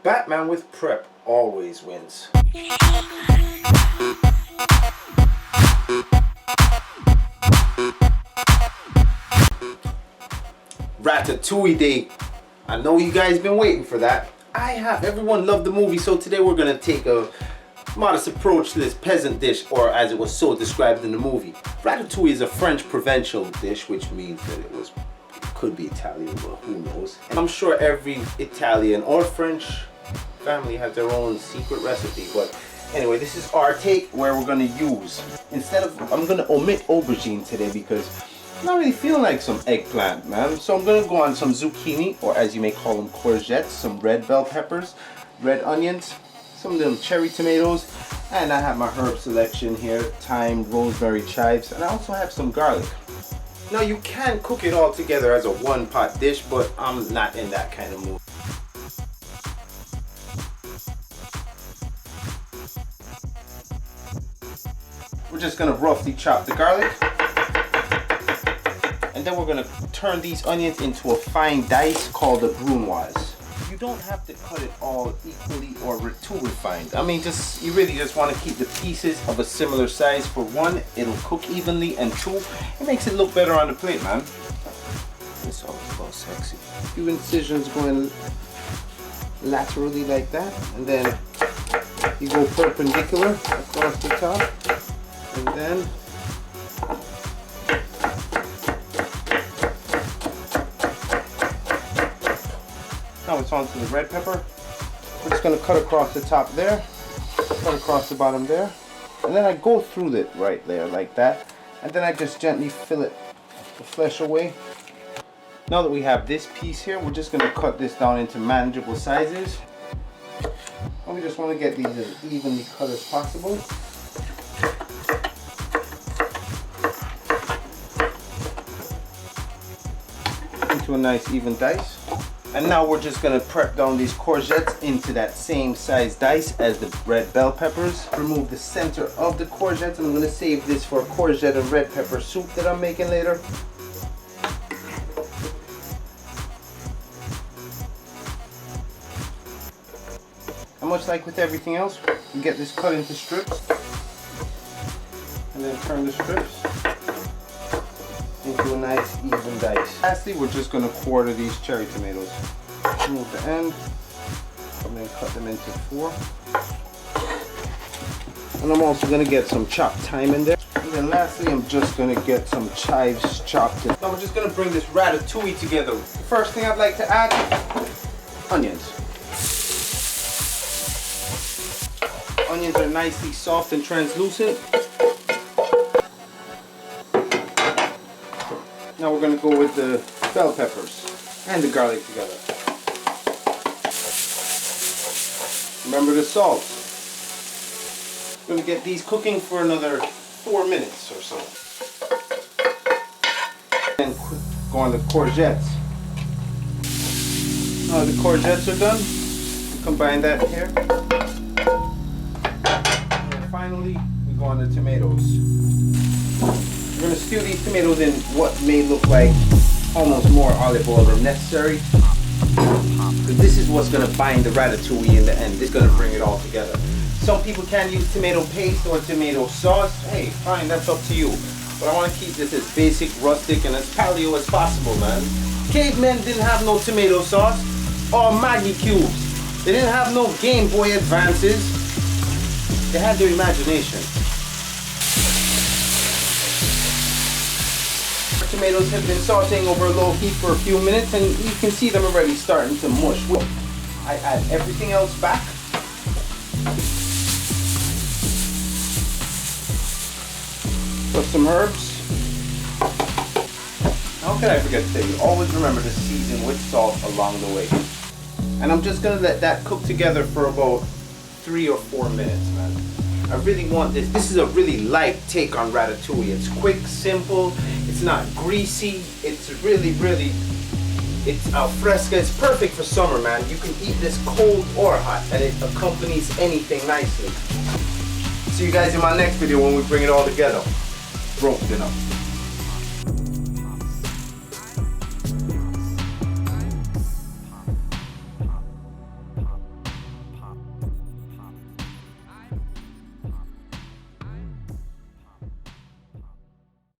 Batman with prep always wins. Ratatouille Day. I know you guys been waiting for that. I have. Everyone loved the movie, so today we're gonna take a modest approach to this peasant dish, or as it was so described in the movie. Ratatouille is a French provincial dish, which means that it could be Italian, but who knows. And I'm sure every Italian or French family has their own secret recipe, but anyway, this is our take where we're gonna use, I'm gonna omit aubergine today because I'm not really feeling like some eggplant, man. So I'm gonna go on some zucchini, or as you may call them, courgettes, some red bell peppers, red onions, some of them cherry tomatoes, and I have my herb selection here: thyme, rosemary, chives, and I also have some garlic. Now you can cook it all together as a one-pot dish, but I'm not in that kind of mood. We're just gonna roughly chop the garlic, and then we're gonna turn these onions into a fine dice called a brunoise. You don't have to cut it all equally or too refined. I mean, you really just want to keep the pieces of a similar size. For one, it'll cook evenly, and two, it makes it look better on the plate, man. It's all about sexy. A few incisions going laterally like that, and then you go perpendicular across the top, and then now it's on to the red pepper. We're just going to cut across the top there, cut across the bottom there, and then I go through it right there like that, and then I just gently fillet the flesh away. Now that we have this piece here, we're just going to cut this down into manageable sizes, and we just want to get these as evenly cut as possible. Into a nice even dice. And now we're just gonna prep down these courgettes into that same size dice as the red bell peppers. Remove the center of the courgettes, and I'm gonna save this for a courgette and red pepper soup that I'm making later. And much like with everything else, you get this cut into strips, and then turn the strips into a nice even dice. Lastly, we're just going to quarter these cherry tomatoes. Remove the end, and then cut them into 4. And I'm also going to get some chopped thyme in there. And then lastly, I'm just going to get some chives chopped in. Now we're just going to bring this ratatouille together. The first thing I'd like to add, onions. Onions are nicely soft and translucent. Now we're going to go with the bell peppers and the garlic together. Remember the salt. We're going to get these cooking for another 4 minutes or so. And go on the courgettes. Now the courgettes are done, we combine that here. And finally, we go on the tomatoes. We're going to stew these tomatoes in what may look like almost more olive oil than necessary, because this is what's going to bind the ratatouille in the end. This is going to bring it all together. Some people can use tomato paste or tomato sauce. Hey, fine, that's up to you. But I want to keep this as basic, rustic, and as paleo as possible, man. Cavemen didn't have no tomato sauce or Maggi cubes. They didn't have no Game Boy Advances. They had their imagination. Tomatoes have been sauteing over a low heat for a few minutes, and you can see them already starting to mush. I add everything else back. Put some herbs. How could I forget to tell you? Always remember to season with salt along the way. And I'm just gonna let that cook together for about 3 or 4 minutes, man. I really want this. This is a really light take on ratatouille. It's quick, simple. It's not greasy. It's really, it's al fresca. It's perfect for summer, man. You can eat this cold or hot, and it accompanies anything nicely. See you guys in my next video when we bring it all together. Broke dinner.